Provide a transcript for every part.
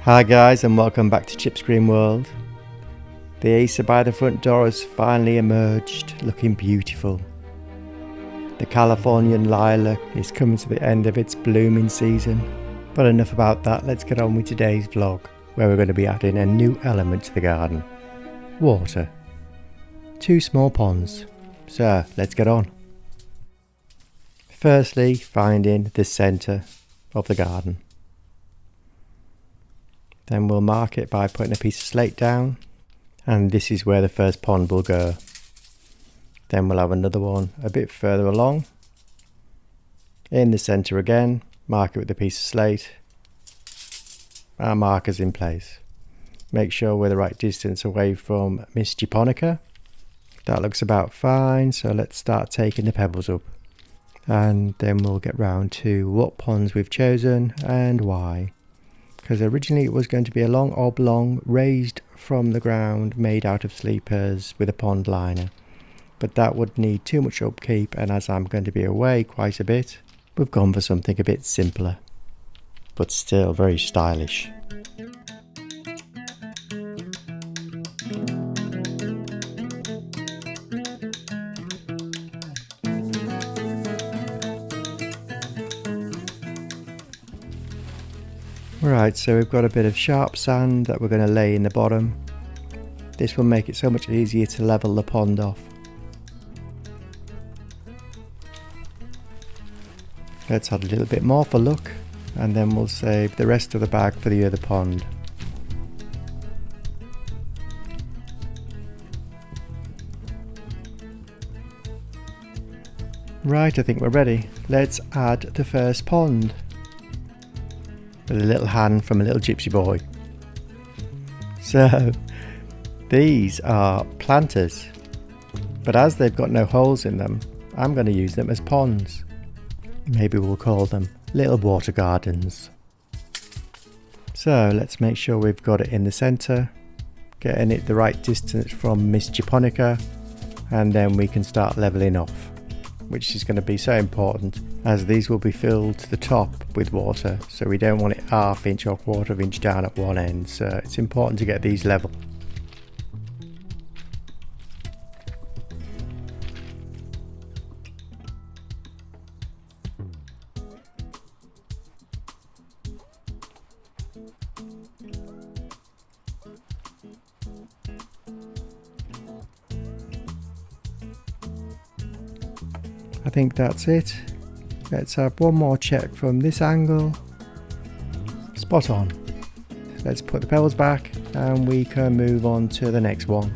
Hi guys, and welcome back to Chip's Green World. The Acer by the front door has finally emerged, looking beautiful. The Californian lilac is coming to the end of its blooming season. But enough about that, let's get on with today's vlog, where we're going to be adding a new element to the garden. Water. 2 small ponds. So let's get on. Firstly, finding the centre of the garden. Then we'll mark it by putting a piece of slate down, and this is where the first pond will go. Then we'll have another one a bit further along. In the centre again, mark it with a piece of slate. Our markers in place. Make sure we're the right distance away from Miss Japonica. That looks about fine, so let's start taking the pebbles up. And then we'll get round to what ponds we've chosen and why. Because originally it was going to be a long oblong raised from the ground made out of sleepers with a pond liner, but that would need too much upkeep, and as I'm going to be away quite a bit, we've gone for something a bit simpler but still very stylish. Right, so we've got a bit of sharp sand that we're going to lay in the bottom. This will make it so much easier to level the pond off. Let's add a little bit more for luck, and then we'll save the rest of the bag for the other pond. Right, I think we're ready. Let's add the first pond. With a little hand from a little gypsy boy. So these are planters, but as they've got no holes in them, I'm going to use them as ponds. Maybe we'll call them little water gardens. So let's make sure we've got it in the centre, getting it the right distance from Miss Japonica, and then we can start levelling off, which is going to be so important as these will be filled to the top with water, so we don't want it ½ inch or ¼ inch down at one end, so it's important to get these level. I think that's it. Let's have one more check from this angle. Spot on. Let's put the pebbles back and we can move on to the next one.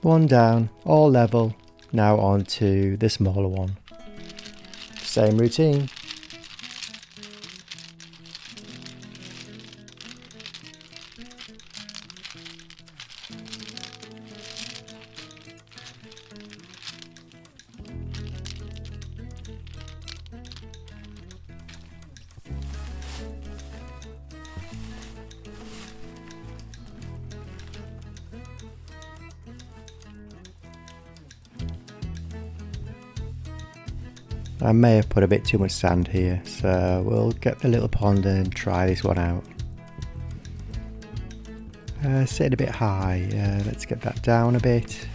One down, all level. Now on to the smaller one. Same routine. I may have put a bit too much sand here, so we'll get the little pond and try this one out. Sitting a bit high, let's get that down a bit.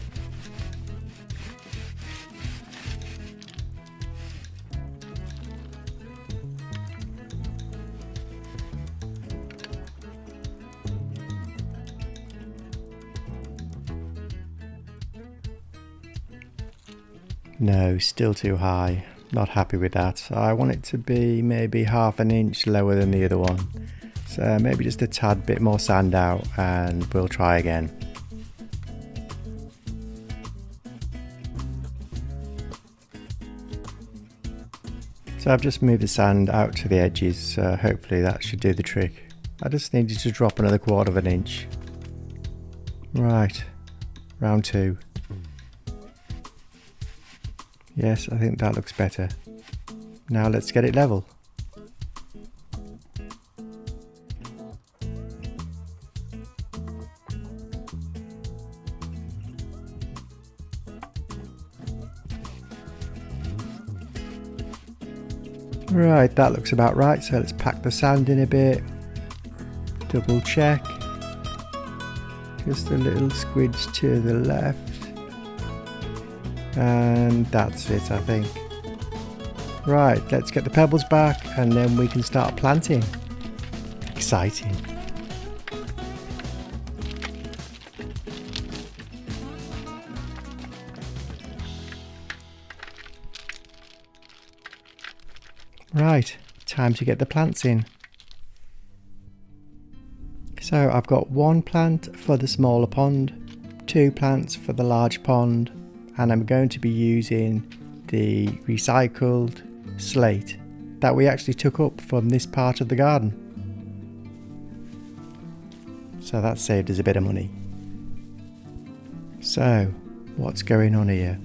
No, still too high. Not happy with that. I want it to be maybe ½ inch lower than the other one. So maybe just a tad bit more sand out and we'll try again. So I've just moved the sand out to the edges, so hopefully that should do the trick. I just needed to drop another ¼ inch. Right, round 2. Yes, I think that looks better. Now let's get it level. Right, that looks about right, so let's pack the sand in a bit. Double check. Just a little squidge to the left. And that's it, I think. Right, let's get the pebbles back and then we can start planting. Exciting. Right, time to get the plants in. So I've got 1 plant for the smaller pond, 2 plants for the large pond, and I'm going to be using the recycled slate that we actually took up from this part of the garden. So that saved us a bit of money. So, what's going on here?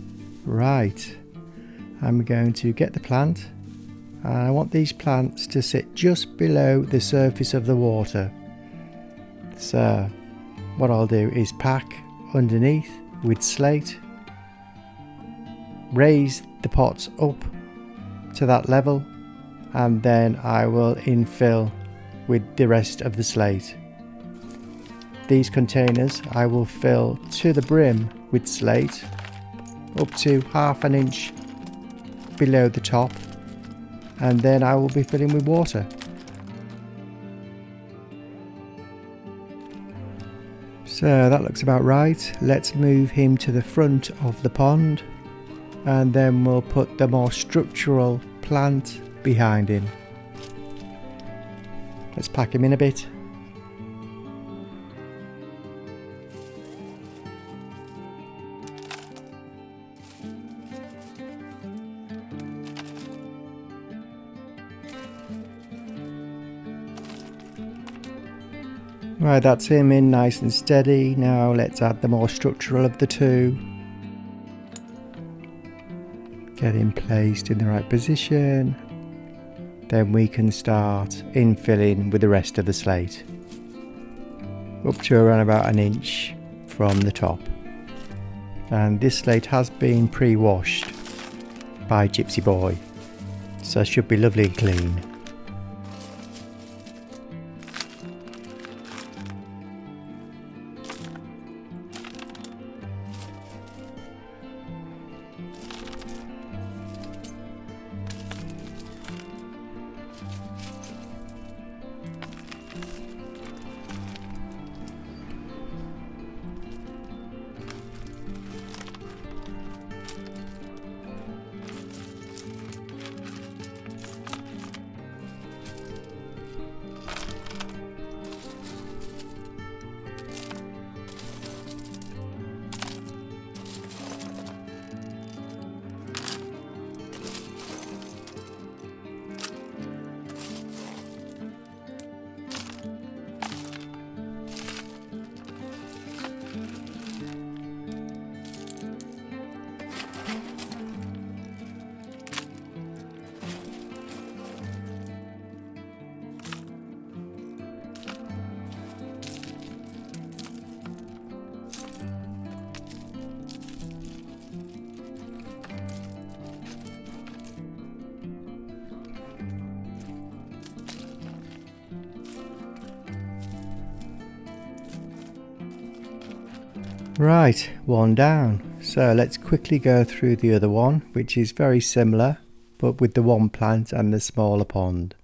Right, I'm going to get the plant. And I want these plants to sit just below the surface of the water. So what I'll do is pack underneath with slate, raise the pots up to that level, and then I will infill with the rest of the slate. These containers I will fill to the brim with slate up to 1/2 inch below the top, and then I will be filling with water. So that looks about right. Let's move him to the front of the pond, and then we'll put the more structural plant behind him. Let's pack him in a bit. Right, that's him in nice and steady. Now let's add the more structural of the two. Get him placed in the right position. Then we can start infilling with the rest of the slate. Up to around about 1 inch from the top. And this slate has been pre-washed by Gypsy Boy, so it should be lovely and clean. Right, one down. So let's quickly go through the other one, which is very similar, but with the one plant and the smaller pond.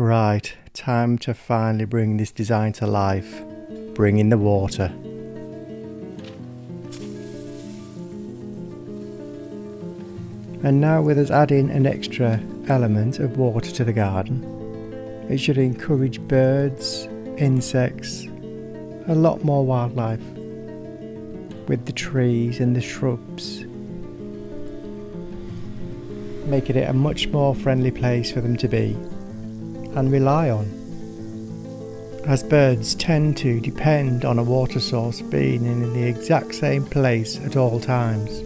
Right, time to finally bring this design to life. Bring in the water. And now with us adding an extra element of water to the garden, it should encourage birds, insects, a lot more wildlife with the trees and the shrubs, making it a much more friendly place for them to be and rely on, as birds tend to depend on a water source being in the exact same place at all times.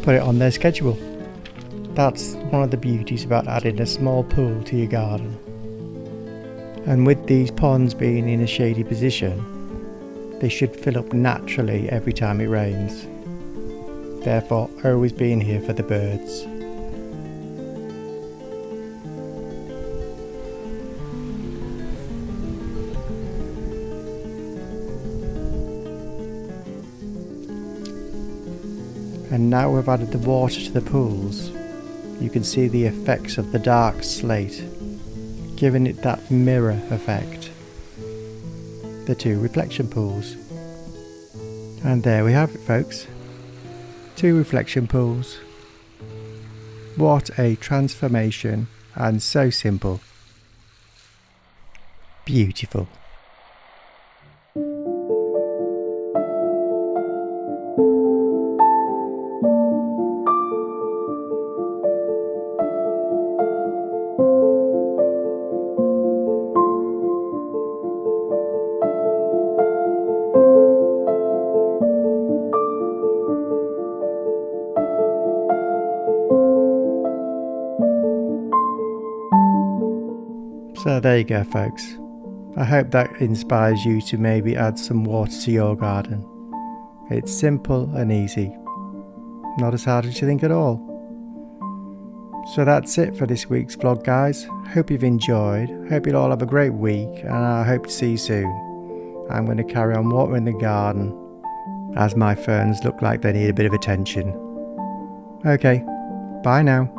Put it on their schedule. That's one of the beauties about adding a small pool to your garden. And with these ponds being in a shady position, they should fill up naturally every time it rains, therefore always being here for the birds. And now we've added the water to the pools, you can see the effects of the dark slate, giving it that mirror effect. The two reflection pools. And there we have it, folks. 2 reflection pools. What a transformation, and so simple. Beautiful. So there you go, folks. I hope that inspires you to maybe add some water to your garden. It's simple and easy. Not as hard as you think at all. So that's it for this week's vlog, guys. Hope you've enjoyed. Hope you'll all have a great week, and I hope to see you soon. I'm going to carry on watering the garden as my ferns look like they need a bit of attention. Okay, bye now.